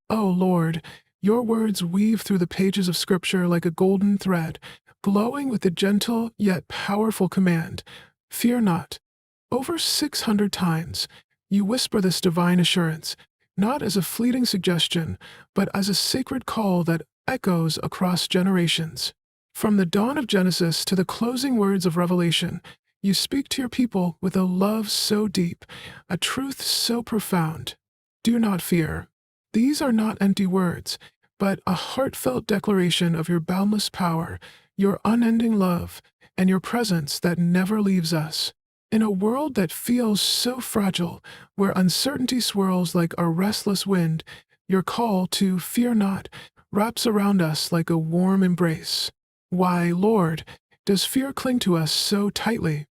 O Lord, your words weave through the pages of Scripture like a golden thread, glowing with the gentle yet powerful command, "Fear not." Over 600 times, you whisper this divine assurance, not as a fleeting suggestion, but as a sacred call that echoes across generations. From the dawn of Genesis to the closing words of Revelation, you speak to your people with a love so deep, a truth so profound. Do not fear. These are not empty words, but a heartfelt declaration of your boundless power, your unending love, and your presence that never leaves us. In a world that feels so fragile, where uncertainty swirls like a restless wind, your call to fear not wraps around us like a warm embrace. Why, Lord, does fear cling to us so tightly?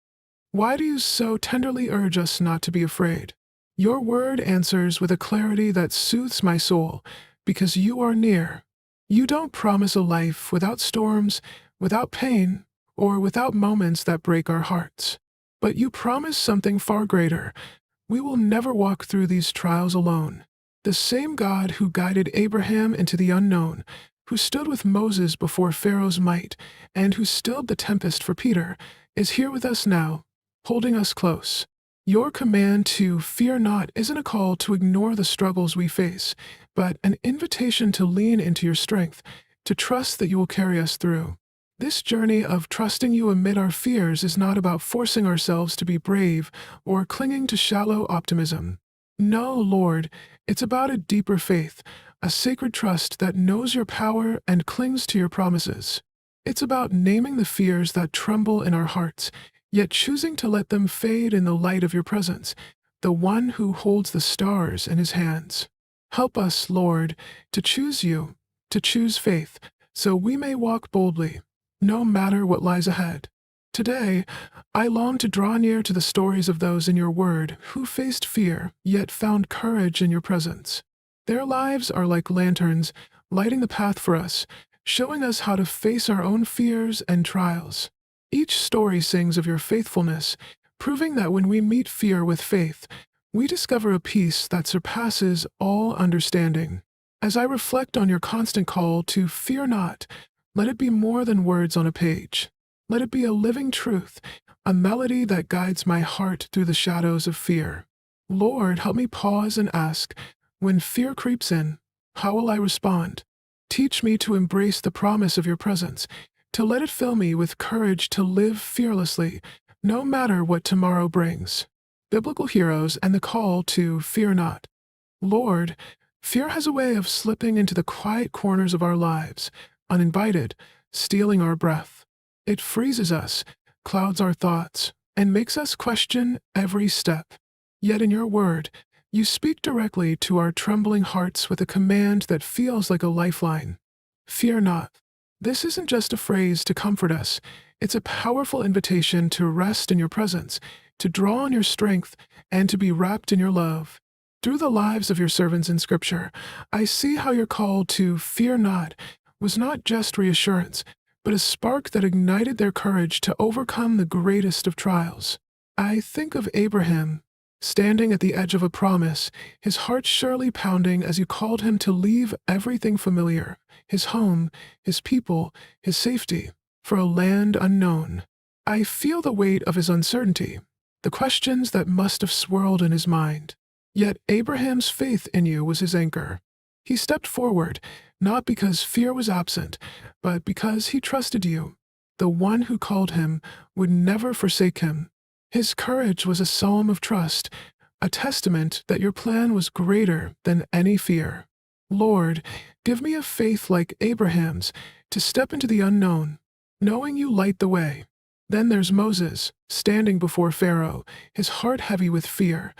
Why do you so tenderly urge us not to be afraid? Your word answers with a clarity that soothes my soul, because you are near. You don't promise a life without storms, without pain, or without moments that break our hearts. But you promise something far greater. We will never walk through these trials alone. The same God who guided Abraham into the unknown, who stood with Moses before Pharaoh's might, and who stilled the tempest for Peter, is here with us now, holding us close. Your command to fear not isn't a call to ignore the struggles we face, but an invitation to lean into your strength, to trust that you will carry us through. This journey of trusting you amid our fears is not about forcing ourselves to be brave or clinging to shallow optimism. No, Lord, it's about a deeper faith, a sacred trust that knows your power and clings to your promises. It's about naming the fears that tremble in our hearts, yet choosing to let them fade in the light of your presence, the one who holds the stars in his hands. Help us, Lord, to choose you, to choose faith, so we may walk boldly, no matter what lies ahead. Today, I long to draw near to the stories of those in your word who faced fear, yet found courage in your presence. Their lives are like lanterns, lighting the path for us, showing us how to face our own fears and trials. Each story sings of your faithfulness, proving that when we meet fear with faith, we discover a peace that surpasses all understanding. As I reflect on your constant call to fear not, let it be more than words on a page. Let it be a living truth, a melody that guides my heart through the shadows of fear. Lord, help me pause and ask, when fear creeps in, how will I respond? Teach me to embrace the promise of your presence, to let it fill me with courage to live fearlessly, no matter what tomorrow brings. Biblical heroes and the call to fear not. Lord, fear has a way of slipping into the quiet corners of our lives, uninvited, stealing our breath. It freezes us, clouds our thoughts, and makes us question every step. Yet in your word, you speak directly to our trembling hearts with a command that feels like a lifeline. Fear not. This isn't just a phrase to comfort us. It's a powerful invitation to rest in your presence, to draw on your strength, and to be wrapped in your love. Through the lives of your servants in Scripture, I see how your call to fear not was not just reassurance, but a spark that ignited their courage to overcome the greatest of trials. I think of Abraham, standing at the edge of a promise, his heart surely pounding as you called him to leave everything familiar, his home, his people, his safety, for a land unknown. I feel the weight of his uncertainty, the questions that must have swirled in his mind. Yet Abraham's faith in you was his anchor. He stepped forward, not because fear was absent, but because he trusted you. The one who called him would never forsake him. His courage was a psalm of trust, a testament that your plan was greater than any fear. Lord, give me a faith like Abraham's to step into the unknown, knowing you light the way. Then there's Moses, standing before Pharaoh, his heart heavy with fear.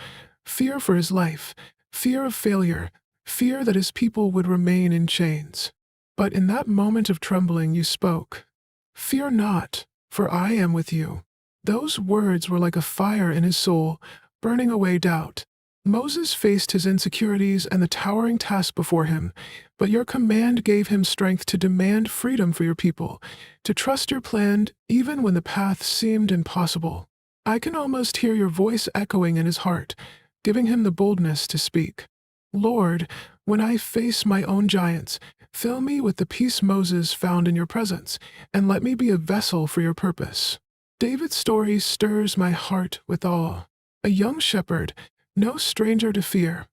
Fear for his life, fear of failure, fear that his people would remain in chains. But in that moment of trembling you spoke, "Fear not, for I am with you." Those words were like a fire in his soul, burning away doubt. Moses faced his insecurities and the towering task before him, but your command gave him strength to demand freedom for your people, to trust your plan even when the path seemed impossible. I can almost hear your voice echoing in his heart, giving him the boldness to speak. Lord, When I face my own giants, fill me with the peace Moses found in your presence, and let me be a vessel for your purpose. David's story stirs my heart with awe. A young shepherd, no stranger to fear,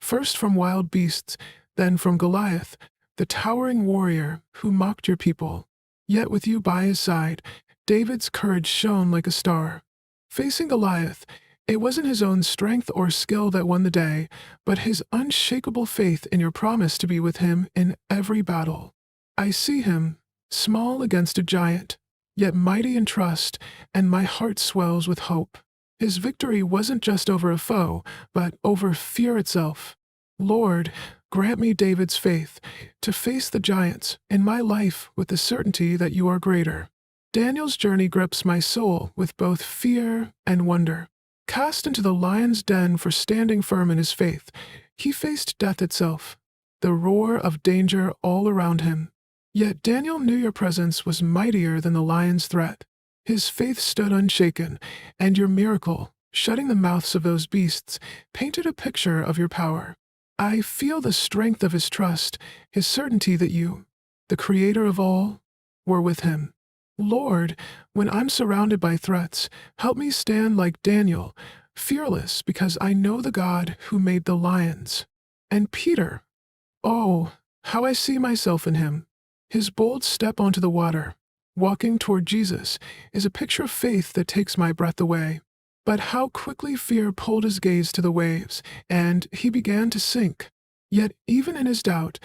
first from wild beasts, then from Goliath, the towering warrior who mocked your people. Yet with you by his side, David's courage shone like a star. Facing Goliath, it wasn't his own strength or skill that won the day, but his unshakable faith in your promise to be with him in every battle. I see him, small against a giant, yet mighty in trust, and my heart swells with hope. His victory wasn't just over a foe, but over fear itself. Lord, grant me David's faith to face the giants in my life with the certainty that you are greater. Daniel's journey grips my soul with both fear and wonder. Cast into the lion's den for standing firm in his faith, he faced death itself, the roar of danger all around him. Yet Daniel knew your presence was mightier than the lion's threat. His faith stood unshaken, and your miracle, shutting the mouths of those beasts, painted a picture of your power. I feel the strength of his trust, his certainty that you, the creator of all, were with him. Lord, when I'm surrounded by threats, help me stand like Daniel, fearless because I know the God who made the lions. And Peter, oh, how I see myself in him. His bold step onto the water, walking toward Jesus, is a picture of faith that takes my breath away. But how quickly fear pulled his gaze to the waves, and he began to sink. Yet even in his doubt,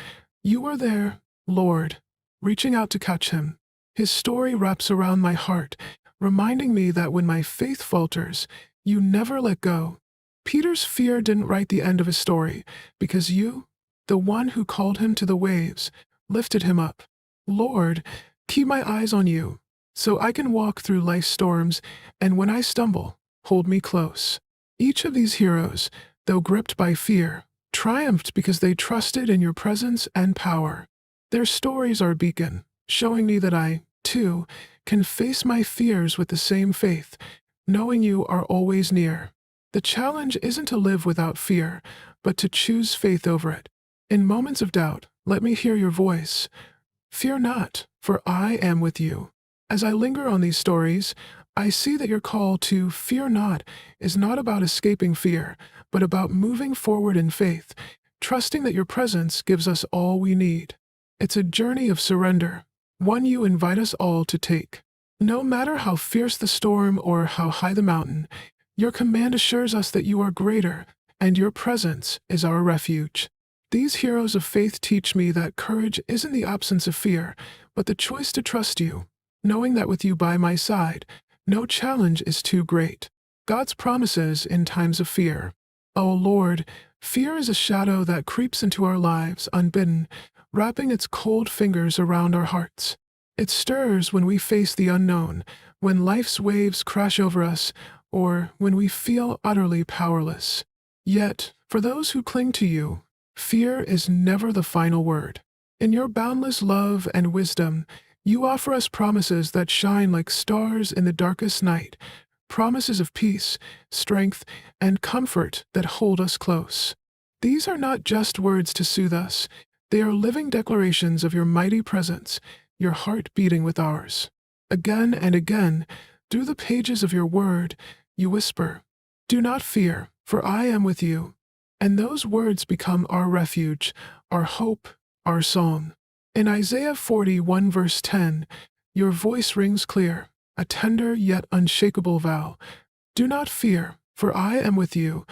you were there, Lord, reaching out to catch him. His story wraps around my heart, reminding me that when my faith falters, you never let go. Peter's fear didn't write the end of his story, because you, the one who called him to the waves, lifted him up. Lord, keep my eyes on you, so I can walk through life's storms, and when I stumble, hold me close. Each of these heroes, though gripped by fear, triumphed because they trusted in your presence and power. Their stories are a beacon, showing me that I, too, can face my fears with the same faith, knowing you are always near. The challenge isn't to live without fear, but to choose faith over it. In moments of doubt, let me hear your voice. Fear not, for I am with you. As I linger on these stories, I see that your call to fear not is not about escaping fear, but about moving forward in faith, trusting that your presence gives us all we need. It's a journey of surrender, one you invite us all to take. No matter how fierce the storm or how high the mountain, your command assures us that you are greater, and your presence is our refuge. These heroes of faith teach me that courage isn't the absence of fear, but the choice to trust you, knowing that with you by my side, no challenge is too great. God's promises in times of fear. Oh Lord, fear is a shadow that creeps into our lives unbidden, wrapping its cold fingers around our hearts. It stirs when we face the unknown, when life's waves crash over us, or when we feel utterly powerless. Yet, for those who cling to you, fear is never the final word. In your boundless love and wisdom, you offer us promises that shine like stars in the darkest night, promises of peace, strength, and comfort that hold us close. These are not just words to soothe us, they are living declarations of your mighty presence, your heart beating with ours. Again and again, through the pages of your word, you whisper, "Do not fear, for I am with you." And those words become our refuge, our hope, our song. In Isaiah 41 verse 10, your voice rings clear, a tender yet unshakable vow. Do not fear, for I am with you.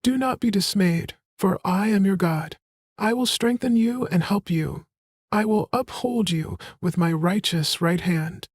Do not be dismayed, for I am your God. I will strengthen you and help you. I will uphold you with my righteous right hand.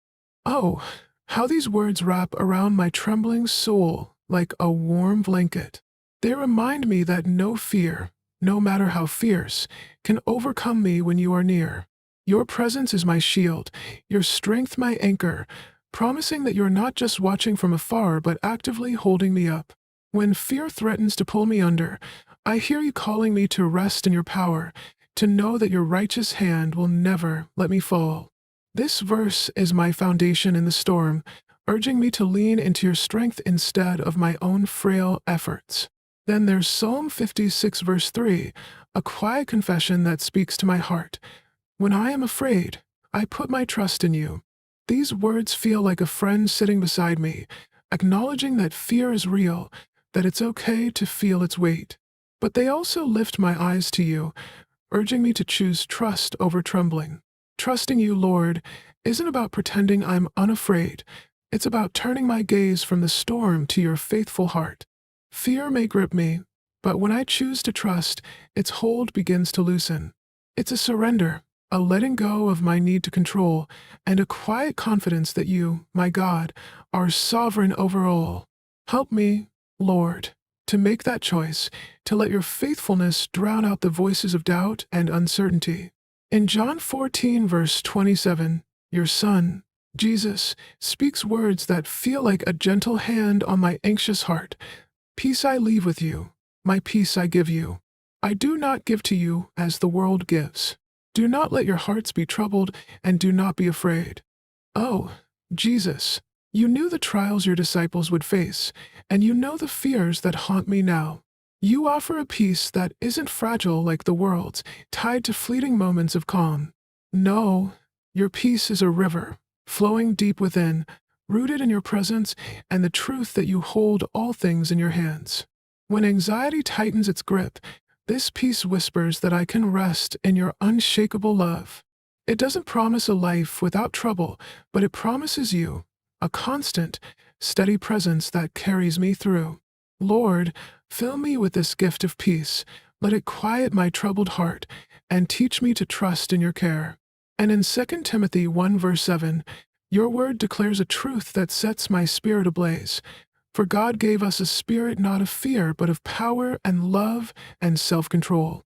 Oh, how these words wrap around my trembling soul like a warm blanket. They remind me that no fear, no matter how fierce, can overcome me when you are near. Your presence is my shield, your strength my anchor, promising that you're not just watching from afar but actively holding me up. When fear threatens to pull me under, I hear you calling me to rest in your power, to know that your righteous hand will never let me fall. This verse is my foundation in the storm, urging me to lean into your strength instead of my own frail efforts. Then there's Psalm 56 verse 3, a quiet confession that speaks to my heart. When I am afraid, I put my trust in you. These words feel like a friend sitting beside me, acknowledging that fear is real, that it's okay to feel its weight. But they also lift my eyes to you, urging me to choose trust over trembling. Trusting you, Lord, isn't about pretending I'm unafraid. It's about turning my gaze from the storm to your faithful heart. Fear may grip me, but when I choose to trust, its hold begins to loosen. It's a surrender, a letting go of my need to control, and a quiet confidence that you, my God, are sovereign over all. Help me, Lord, to make that choice, to let your faithfulness drown out the voices of doubt and uncertainty. In John 14, verse 27, your Son, Jesus, speaks words that feel like a gentle hand on my anxious heart. Peace I leave with you, my peace I give you. I do not give to you as the world gives. Do not let your hearts be troubled, and do not be afraid. Oh, Jesus, you knew the trials your disciples would face, and you know the fears that haunt me now. You offer a peace that isn't fragile like the world's, tied to fleeting moments of calm. No, your peace is a river, flowing deep within, rooted in your presence and the truth that you hold all things in your hands. When anxiety tightens its grip, this peace whispers that I can rest in your unshakable love. It doesn't promise a life without trouble, but it promises you a constant, steady presence that carries me through. Lord, fill me with this gift of peace. Let it quiet my troubled heart and teach me to trust in your care. And in 2 Timothy 1 verse 7, your word declares a truth that sets my spirit ablaze. For God gave us a spirit not of fear, but of power and love and self-control.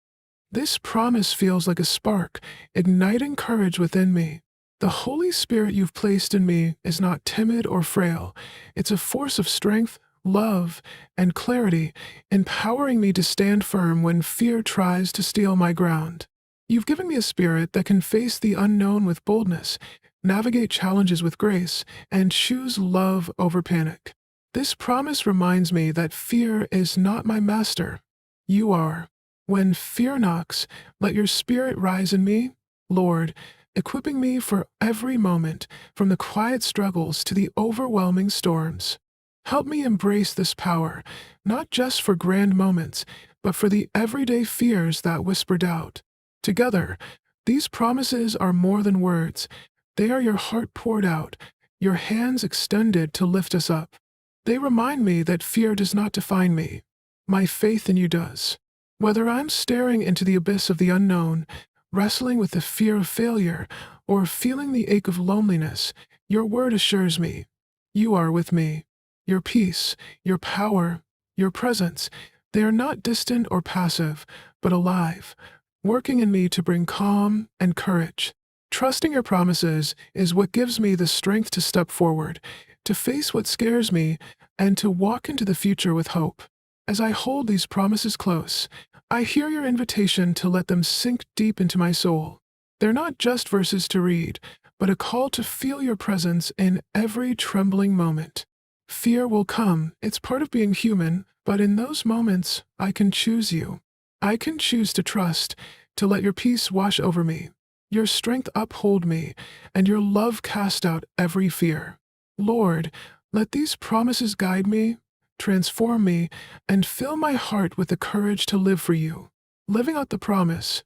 This promise feels like a spark, igniting courage within me. The Holy Spirit you've placed in me is not timid or frail. It's a force of strength, love, and clarity, empowering me to stand firm when fear tries to steal my ground. You've given me a spirit that can face the unknown with boldness, navigate challenges with grace, and choose love over panic. This promise reminds me that fear is not my master. You are. When fear knocks, let your spirit rise in me, Lord, equipping me for every moment, from the quiet struggles to the overwhelming storms. Help me embrace this power, not just for grand moments, but for the everyday fears that whisper doubt. Together, these promises are more than words. They are your heart poured out, your hands extended to lift us up. They remind me that fear does not define me. My faith in you does. Whether I'm staring into the abyss of the unknown, wrestling with the fear of failure, or feeling the ache of loneliness, your word assures me, you are with me. Your peace, your power, your presence, they are not distant or passive, but alive, working in me to bring calm and courage. Trusting your promises is what gives me the strength to step forward, to face what scares me, and to walk into the future with hope. As I hold these promises close, I hear your invitation to let them sink deep into my soul. They're not just verses to read, but a call to feel your presence in every trembling moment. Fear will come, it's part of being human, but in those moments, I can choose you. I can choose to trust, to let your peace wash over me, your strength uphold me, and your love cast out every fear. Lord, let these promises guide me, transform me, and fill my heart with the courage to live for you. Living out the promise,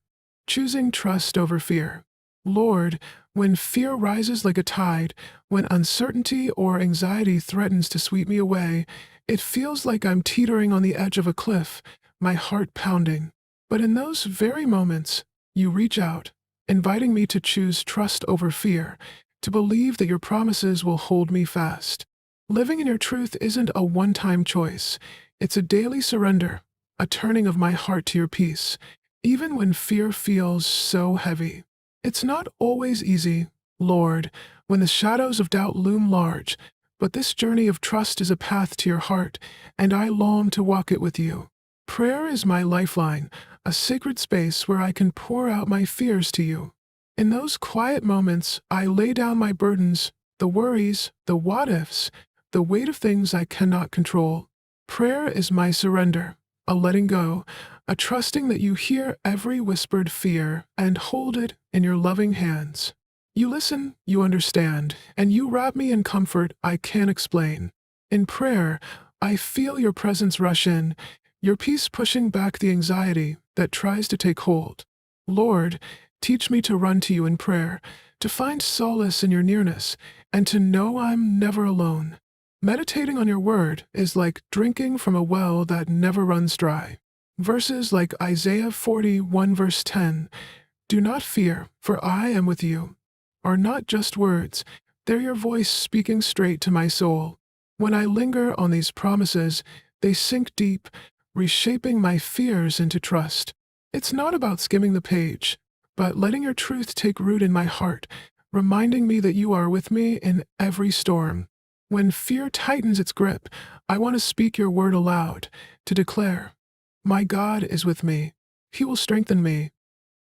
choosing trust over fear. Lord, when fear rises like a tide, when uncertainty or anxiety threatens to sweep me away, it feels like I'm teetering on the edge of a cliff, my heart pounding. But in those very moments, you reach out, inviting me to choose trust over fear, to believe that your promises will hold me fast. Living in your truth isn't a one-time choice. It's a daily surrender, a turning of my heart to your peace, even when fear feels so heavy. It's not always easy, Lord, when the shadows of doubt loom large, but this journey of trust is a path to your heart, and I long to walk it with you. Prayer is my lifeline, a sacred space where I can pour out my fears to you. In those quiet moments, I lay down my burdens, the worries, the what-ifs, the weight of things I cannot control. Prayer is my surrender, a letting go, a trusting that you hear every whispered fear and hold it in your loving hands. You listen, you understand, and you wrap me in comfort I can't explain. In prayer, I feel your presence rush in, your peace pushing back the anxiety that tries to take hold. Lord, teach me to run to you in prayer, to find solace in your nearness, and to know I'm never alone. Meditating on your word is like drinking from a well that never runs dry. Verses like Isaiah 41 verse 10, "Do not fear, for I am with you," are not just words, they're your voice speaking straight to my soul. When I linger on these promises, they sink deep, reshaping my fears into trust. It's not about skimming the page, but letting your truth take root in my heart, reminding me that you are with me in every storm. When fear tightens its grip, I want to speak your word aloud, to declare, "My God is with me. He will strengthen me."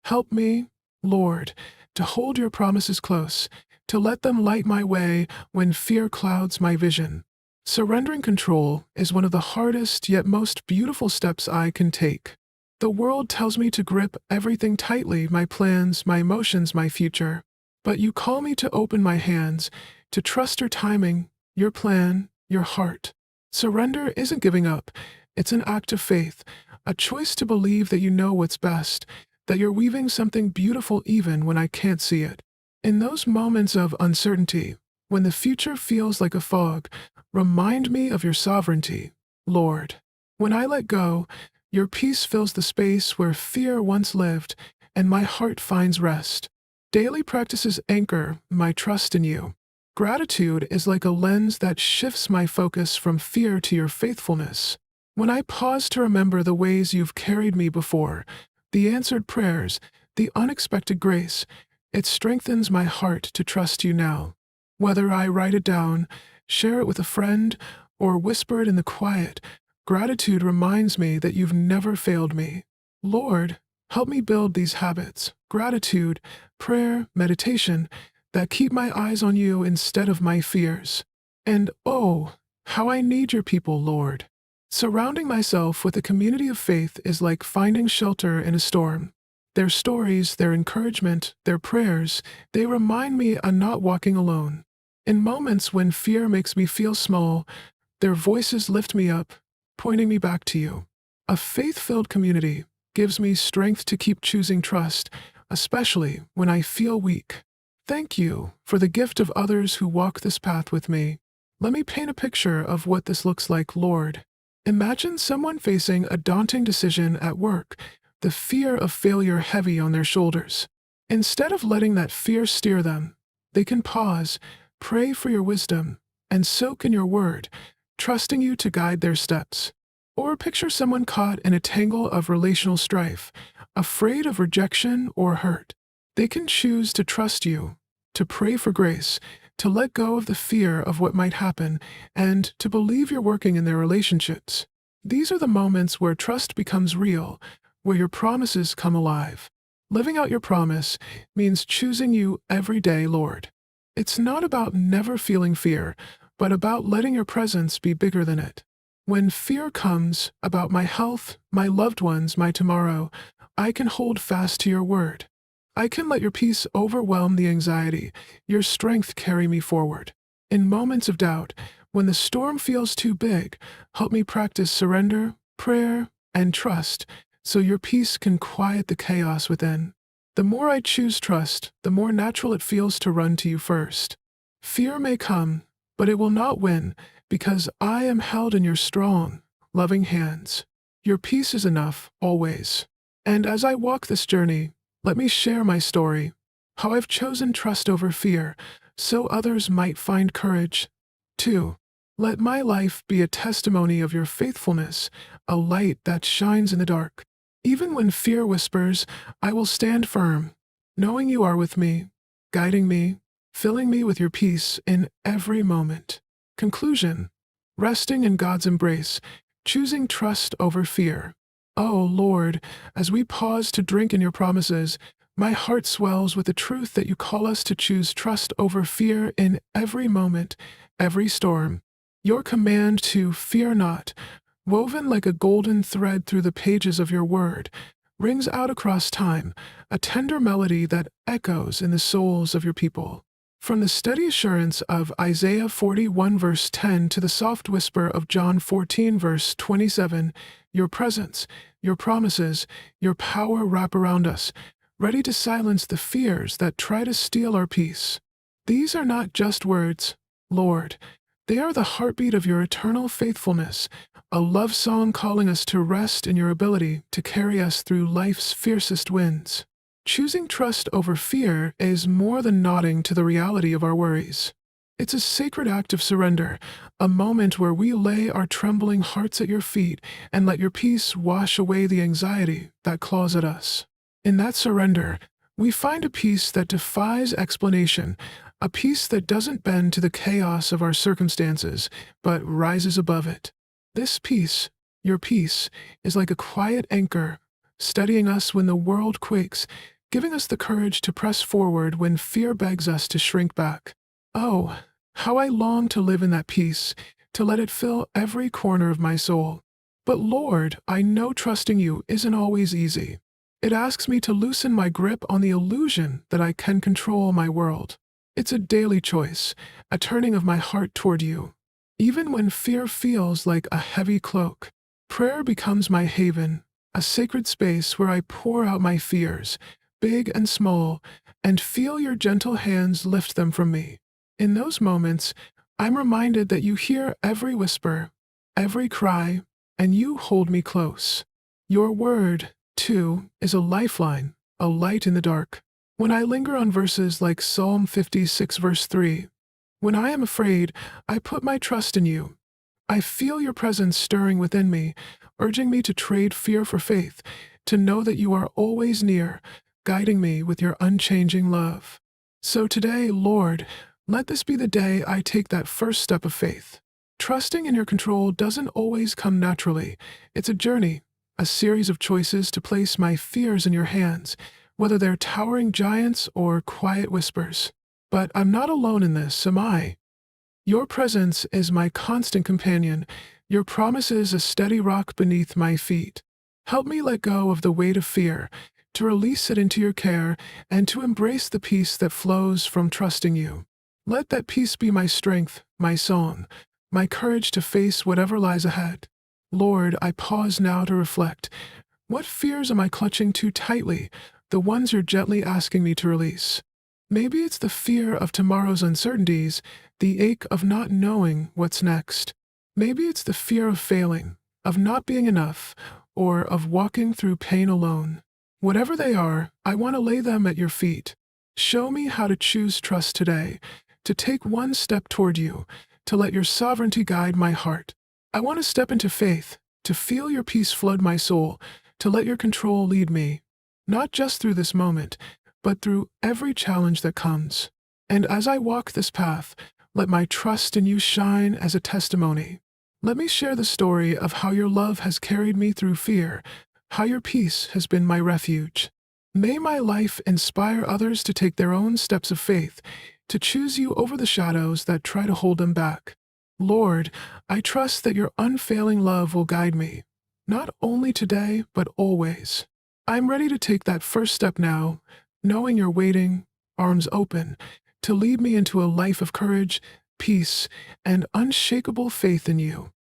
Help me, Lord, to hold your promises close, to let them light my way when fear clouds my vision. Surrendering control is one of the hardest yet most beautiful steps I can take. The world tells me to grip everything tightly, my plans, my emotions, my future. But you call me to open my hands, to trust your timing, your plan, your heart. Surrender isn't giving up, it's an act of faith, a choice to believe that you know what's best, that you're weaving something beautiful even when I can't see it. In those moments of uncertainty, when the future feels like a fog, remind me of your sovereignty, Lord. When I let go, your peace fills the space where fear once lived, and my heart finds rest. Daily practices anchor my trust in you. Gratitude is like a lens that shifts my focus from fear to your faithfulness. When I pause to remember the ways you've carried me before, the answered prayers, the unexpected grace, it strengthens my heart to trust you now. Whether I write it down, share it with a friend, or whisper it in the quiet, gratitude reminds me that you've never failed me. Lord, help me build these habits, gratitude, prayer, meditation, that keep my eyes on you instead of my fears. And oh, how I need your people, Lord. Surrounding myself with a community of faith is like finding shelter in a storm. Their stories, their encouragement, their prayers, they remind me I'm not walking alone. In moments when fear makes me feel small, their voices lift me up, pointing me back to you. A faith-filled community gives me strength to keep choosing trust, especially when I feel weak. Thank you for the gift of others who walk this path with me. Let me paint a picture of what this looks like, Lord. Imagine someone facing a daunting decision at work, the fear of failure heavy on their shoulders. Instead of letting that fear steer them, they can pause, pray for your wisdom, and soak in your word, trusting you to guide their steps. Or picture someone caught in a tangle of relational strife, afraid of rejection or hurt. They can choose to trust you, to pray for grace, to let go of the fear of what might happen, and to believe you're working in their relationships. These are the moments where trust becomes real, where your promises come alive. Living out your promise means choosing you every day, Lord. It's not about never feeling fear, but about letting your presence be bigger than it. When fear comes about my health, my loved ones, my tomorrow, I can hold fast to your word. I can let your peace overwhelm the anxiety, your strength carry me forward. In moments of doubt, when the storm feels too big, help me practice surrender, prayer, and trust, so your peace can quiet the chaos within. The more I choose trust, the more natural it feels to run to you first. Fear may come, but it will not win, because I am held in your strong, loving hands. Your peace is enough, always. And as I walk this journey, let me share my story, how I've chosen trust over fear, so others might find courage. 2. Let my life be a testimony of your faithfulness, a light that shines in the dark. Even when fear whispers, I will stand firm, knowing you are with me, guiding me, filling me with your peace in every moment. Conclusion. Resting in God's embrace, choosing trust over fear. Oh, Lord, as we pause to drink in your promises, my heart swells with the truth that you call us to choose trust over fear in every moment, every storm. Your command to fear not, woven like a golden thread through the pages of your word, rings out across time, a tender melody that echoes in the souls of your people. From the steady assurance of Isaiah 41 verse 10 to the soft whisper of John 14 verse 27, your presence, your promises, your power wrap around us, ready to silence the fears that try to steal our peace. These are not just words, Lord. They are the heartbeat of your eternal faithfulness, a love song calling us to rest in your ability to carry us through life's fiercest winds. Choosing trust over fear is more than nodding to the reality of our worries. It's a sacred act of surrender, a moment where we lay our trembling hearts at your feet and let your peace wash away the anxiety that claws at us. In that surrender, we find a peace that defies explanation, a peace that doesn't bend to the chaos of our circumstances, but rises above it. This peace, your peace, is like a quiet anchor, steadying us when the world quakes, giving us the courage to press forward when fear begs us to shrink back. Oh, how I long to live in that peace, to let it fill every corner of my soul. But Lord, I know trusting you isn't always easy. It asks me to loosen my grip on the illusion that I can control my world. It's a daily choice, a turning of my heart toward you. Even when fear feels like a heavy cloak, prayer becomes my haven, a sacred space where I pour out my fears, big and small, and feel your gentle hands lift them from me. In those moments, I'm reminded that you hear every whisper, every cry, and you hold me close. Your word, too, is a lifeline, a light in the dark. When I linger on verses like Psalm 56 verse 3, when I am afraid, I put my trust in you. I feel your presence stirring within me, urging me to trade fear for faith, to know that you are always near, guiding me with your unchanging love. So today, Lord, let this be the day I take that first step of faith. Trusting in your control doesn't always come naturally. It's a journey, a series of choices to place my fears in your hands, whether they're towering giants or quiet whispers. But I'm not alone in this, am I? Your presence is my constant companion, your promises a steady rock beneath my feet. Help me let go of the weight of fear, to release it into your care, and to embrace the peace that flows from trusting you. Let that peace be my strength, my song, my courage to face whatever lies ahead. Lord, I pause now to reflect. What fears am I clutching too tightly, the ones you're gently asking me to release? Maybe it's the fear of tomorrow's uncertainties, the ache of not knowing what's next. Maybe it's the fear of failing, of not being enough, or of walking through pain alone. Whatever they are, I want to lay them at your feet. Show me how to choose trust today, to take one step toward you, to let your sovereignty guide my heart. I want to step into faith, to feel your peace flood my soul, to let your control lead me, not just through this moment, but through every challenge that comes. And as I walk this path, let my trust in you shine as a testimony. Let me share the story of how your love has carried me through fear, how your peace has been my refuge. May my life inspire others to take their own steps of faith, to choose you over the shadows that try to hold them back. Lord, I trust that your unfailing love will guide me, not only today, but always. I'm ready to take that first step now, knowing you're waiting, arms open, to lead me into a life of courage, peace, and unshakable faith in you.